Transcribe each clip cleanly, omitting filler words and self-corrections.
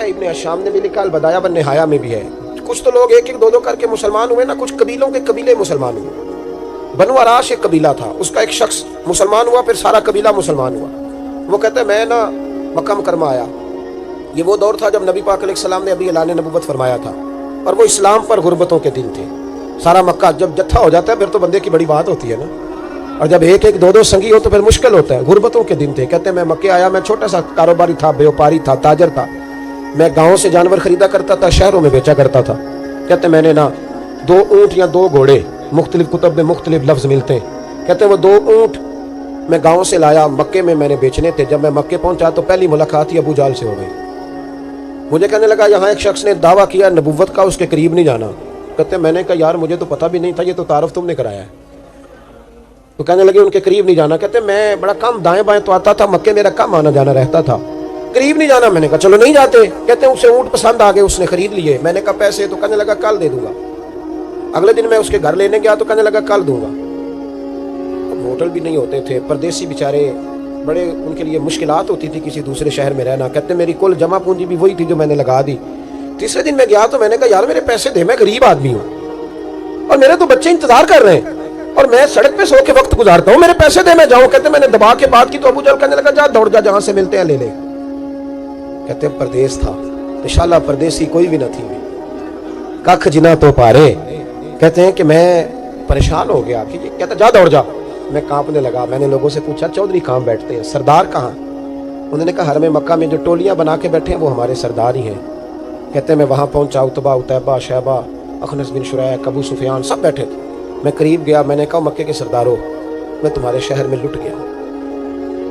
ابن الشام نے بھی لکھا، البدایہ و النہایہ میں بھی ہے۔ کچھ تو لوگ ایک ایک دو دو کر کے مسلمان ہوئے نا، کچھ قبیلوں کے قبیلے مسلمان ہوئے۔ بنو عراش ایک قبیلہ تھا، اس کا ایک شخص مسلمان ہوا، پھر سارا قبیلہ مسلمان ہوا۔ وہ کہتا ہے میں نا مکہ مکرمہ آیا، یہ وہ دور تھا جب نبی پاک علیہ السلام نے ابھی اعلان نبوت فرمایا تھا، اور وہ اسلام پر غربتوں کے دن تھے۔ سارا مکہ جب جتھا ہو جاتا ہے پھر تو بندے کی بڑی بات ہوتی ہے نا، اور جب ایک ایک دو دو سنگی ہو تو پھر مشکل ہوتا ہے۔ غربتوں کے دن تھے۔ کہتے ہیں میں مکے آیا، میں چھوٹا سا کاروباری تھا، بیوپاری تھا، تاجر تھا، میں گاؤں سے جانور خریدا کرتا تھا، شہروں میں بیچا کرتا تھا۔ کہتے ہیں میں نے نا 2 اونٹ یا 2 گھوڑے، مختلف کتب میں مختلف لفظ ملتے ہیں، کہتے ہیں وہ 2 اونٹ میں گاؤں سے لایا، مکے میں نے بیچنے تھے۔ جب میں مکے پہنچا تو پہلی ملاقات ہی ابو جہل سے ہو گئی۔ مجھے کہنے لگا یہاں ایک شخص نے دعویٰ کیا نبوت کا، اس کے قریب نہیں جانا۔ کہتے ہیں میں نے کہا یار مجھے تو پتہ بھی نہیں تھا، یہ تو تعارف تم نے کرایا ہے۔ تو کہنے لگے ان کے قریب نہیں جانا۔ کہتے ہیں میں بڑا کم دائیں بائیں تو آتا تھا، مکے میرا کم آنا جانا رہتا تھا، قریب نہیں جانا۔ میں نے کہا چلو نہیں جاتے۔ کہتے ہیں اسے اونٹ پسند آ گئے، اس نے خرید لیے۔ میں نے کہا پیسے؟ تو کہنے لگا کل دے دوں گا۔ اگلے دن میں اس کے گھر لینے گیا تو کہنے لگا کل دوں گا۔ ہوٹل بھی نہیں ہوتے تھے، پردیسی بیچارے، بڑے ان کے لیے مشکلات ہوتی تھی کسی دوسرے شہر میں رہنا۔ کہتے میری کل جمع پونجی بھی وہی تھی جو میں نے لگا دی۔ تیسرے دن میں گیا تو میں نے کہا یار میرے پیسے دے، میں غریب آدمی ہوں اور میرے تو بچے انتظار کر رہے ہیں اور میں سڑک پہ سو کے وقت گزارتا ہوں، میرے پیسے دے میں جاؤں۔ کہتے میں نے دبا کے بات کی تو ابو جہل کہنے لگا جا دوڑ جا، جہاں سے ملتے ہیں لے لے۔ کہتے ہیں پردیس تھا، انشاءاللہ پردیسی کوئی بھی نہ تھی، ککھ جنا تو پارے۔ کہتے ہیں کہ میں پریشان ہو گیا کہ کہتا جا دوڑ جا۔ میں کانپنے لگا۔ میں نے لوگوں سے پوچھا چودھری کہاں بیٹھتے ہیں، سردار کہاں؟ انہوں نے کہا حرم مکہ میں جو ٹولیاں بنا کے بیٹھے ہیں وہ ہمارے سردار ہی ہیں۔ کہتے ہیں میں وہاں پہنچا، عتبہ، عتیبہ، شیبہ، اخنس بن شریح، ابو سفیان سب بیٹھے تھے۔ میں قریب گیا، میں نے کہا مکے کے سرداروں میں تمہارے شہر میں لٹ گیا،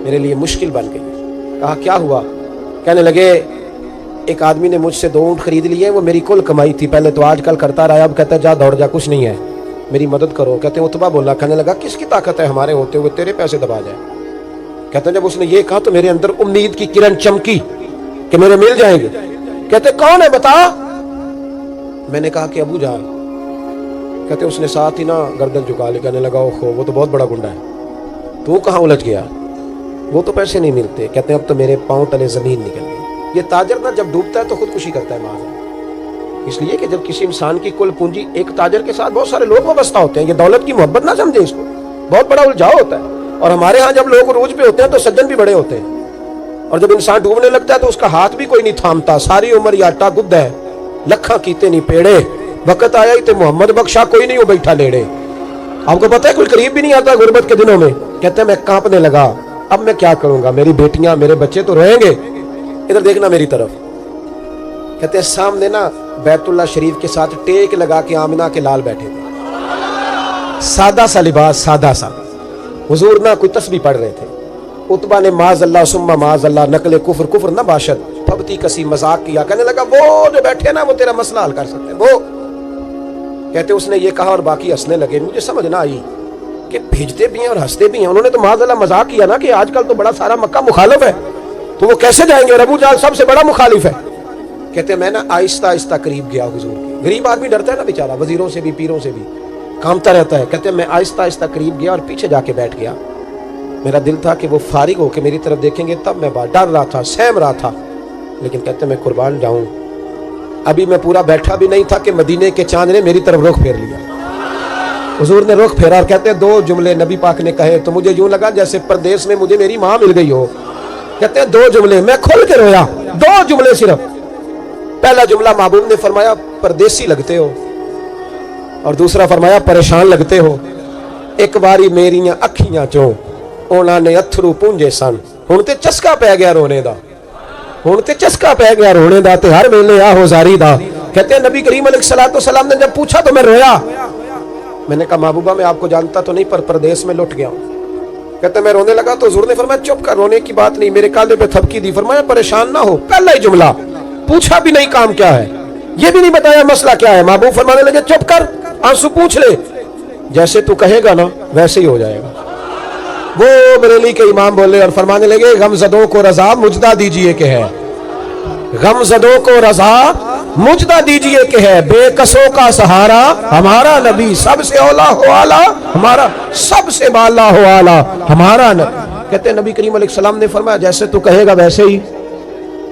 میرے لیے مشکل بن گئی۔ کہا کیا ہوا؟ کہنے لگے ایک آدمی نے مجھ سے 2 اونٹ خرید لیے، وہ میری کل کمائی تھی، پہلے تو آج کل کرتا رہا، اب کہتا ہے جا دوڑ جا، کچھ نہیں ہے، میری مدد کرو۔ کہتے ہیں عتبہ بولا، کہنے لگا کس کی طاقت ہے ہمارے ہوتے ہوئے تیرے پیسے دبا جائے؟ کہتے ہیں جب اس نے یہ کہا تو میرے اندر امید کی کرن چمکی کہ میرے مل جائیں گے۔ کہتے کون ہے بتا؟ میں نے کہا کہ ابو جہل۔ کہتے اس نے ساتھ ہی نا گردن جھکا لی، کہنے لگا اوہو وہ تو بہت بڑا گنڈا ہے، تو کہاں الجھ گیا؟ وہ تو پیسے نہیں ملتے۔ کہتے ہیں اب تو میرے پاؤں تلے زمین نکل گئی۔ یہ تاجر نا جب ڈوبتا ہے تو خودکشی کرتا ہے معاذ، اس لیے کہ جب کسی انسان کی کل پونجی، ایک تاجر کے ساتھ بہت سارے لوگ وابستہ ہوتے ہیں، یہ دولت کی محبت نہ سمجھیں، اس کو بہت بڑا الجھاؤ ہوتا ہے۔ اور ہمارے ہاں جب لوگ عروج پہ ہوتے ہیں تو سجن بھی بڑے ہوتے ہیں، اور جب انسان ڈوبنے لگتا ہے تو اس کا ہاتھ بھی کوئی نہیں تھامتا، ساری عمر یہ آٹا گد ہے، لکھاں کیتے نہیں پیڑے، وقت آیا ہی تے محمد بخشا کوئی نہیں ہو بیٹھا لیڑے۔ آپ کو پتہ ہے کوئی قریب بھی نہیں آتا غربت کے دنوں میں۔ کہتے ہیں میں کانپنے لگا، اب میں کیا کروں گا، میری بیٹیاں میرے بچے تو روئیں گے، ادھر دیکھنا میری طرف۔ کہتے ہیں سامنے نا بیت اللہ شریف کے ساتھ ٹیک لگا کے آمنہ کے لال بیٹھے تھے، سادہ سا لباس، سادہ سا، حضور نہ کوئی تسبیح پڑھ رہے تھے۔ عتبہ نے معاذ اللہ ثم معاذ اللہ نقل کفر، کفر نہ باشد، پھبتی کسی مذاق کیا۔ کہنے لگا وہ جو بیٹھے نا وہ تیرا مسئلہ حل کر سکتے ہیں، وہ۔ کہتے اس نے یہ کہا اور باقی ہنسنے لگے۔ مجھے سمجھ نہ آئی کہ بھیجتے بھی ہیں اور ہنستے بھی ہیں۔ انہوں نے تو معاذ اللہ مذاق کیا نا کہ آج کل تو بڑا سارا مکہ مخالف ہے، تو وہ کیسے جائیں گے، اور ابو جہل سب سے بڑا مخالف ہے۔ کہتے ہیں میں نا آہستہ آہستہ قریب گیا حضور کے۔ غریب آدمی ڈرتا ہے نا بیچارہ، وزیروں سے بھی پیروں سے بھی کامتا رہتا ہے۔ کہتے ہیں میں آہستہ آہستہ قریب گیا اور پیچھے جا کے بیٹھ گیا۔ میرا دل تھا کہ وہ فارغ ہو کے میری طرف دیکھیں گے، تب میں ڈر رہا تھا، سہم رہا تھا، لیکن کہتے ہیں میں قربان جاؤں ابھی میں پورا بیٹھا بھی نہیں تھا کہ مدینے کے چاند نے میری طرف رخ پھیر لیا۔ حضور نے رخ پھیرا اور کہتے ہیں 2 جملے نبی پاک نے کہے تو مجھے یوں لگا جیسے پردیس میں مجھے میری ماں مل گئی ہو۔ کہتے ہیں 2 جملے، میں کھل کے رویا، 2 جملے صرف۔ پہلا جملہ محبوب نے فرمایا پردیسی لگتے ہو، اور دوسرا فرمایا پریشان لگتے ہو۔ ایک باری میریاں اکھیاں چوں اونا نے اتھرو پونجے سن، ہن تے چسکا پہ گیا رونے دا، ہن تے چسکا پہ گیا رونے دا، تے ہر ویلے آہو زاری دا۔ کہتے ہیں نبی کریم علیہ السلام نے جب پوچھا تو میں رویا۔ میں نے کہا محبوبہ میں آپ کو جانتا تو نہیں پر پردیس میں لٹ گیا ہوں۔ کہتے ہیں میں رونے لگا تو حضور نے فرمایا چپ کر، رونے کی بات نہیں، میرے کالے پہ تھپکی دی، فرمایا پریشان نہ ہو۔ پہلا ہی جملہ، پوچھا بھی نہیں کام کیا ہے، یہ بھی نہیں بتایا مسئلہ کیا ہے۔ محبوب فرمانے لگے چپ کر، آنسو پوچھ لے، جیسے تو کہے گا نا ویسے ہی ہو جائے گا۔ وہ بریلی کے امام بولے اور فرمانے لگے غم زدوں کو رضا مجدہ دیجئے کہ ہے، غم زدوں کو رضا مجدہ دیجئے کہ ہے، بے کسوں کا سہارا ہمارا نبی، سب سے اولا ہو آلہ ہمارا، سب سے بالا ہو آلہ ہمارا نبی۔ کہتے ہیں نبی کریم علیہ السلام نے فرمایا جیسے تو کہے گا ویسے ہی